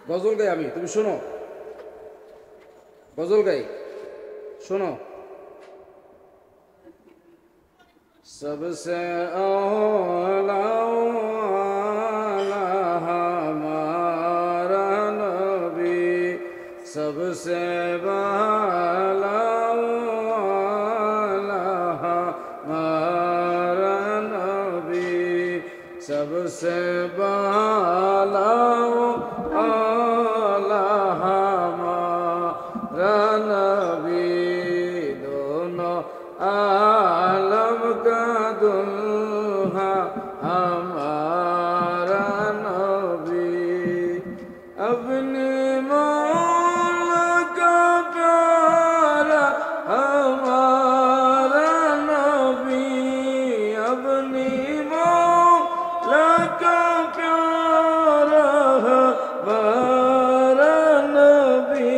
গজল গাই আমি, তুমি শোনো, গজল গাই, শোনো। सबसे औला हमारा नबी, सबसे बाला हमारा नबी, सबसे बाला हमारा नबी, दोनों आलम का दुल्हा हमारा नबी, अपनी मौला का प्यारा हमारा नबी, अपनी मौला का प्यारा हमारा नबी,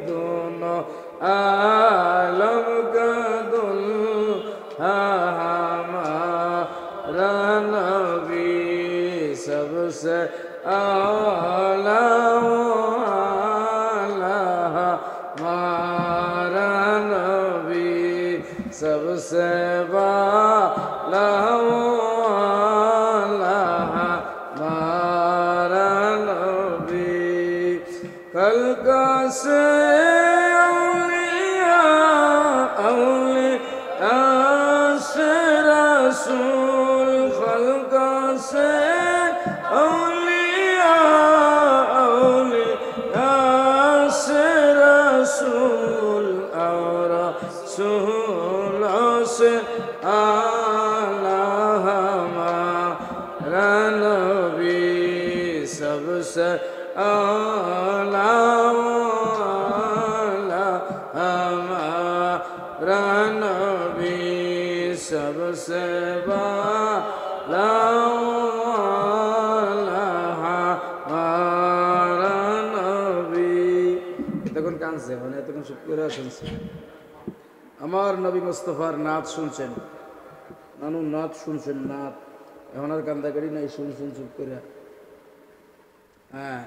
दोनों आलम का हमारा नबी, सबसे आला हमारा नबी, सबसे बाला हमारा नबी, कल का से रसूल, खल्का से औलिया, औलिया से रसूल, और रसूलों से आला हमारा नबी, सबसे आला हमारा नबी, सबसे बाला हमारा नबी। তখন কাঁদছে, মানে এতক্ষণ চুপ করে শুনছে। আমার নবী মুস্তাফার নাত শুনছেন, নানু নাত শুনছেন, নাত এখন আর কান্দা করি নাই, শুনছেন চুপ করে। হ্যাঁ,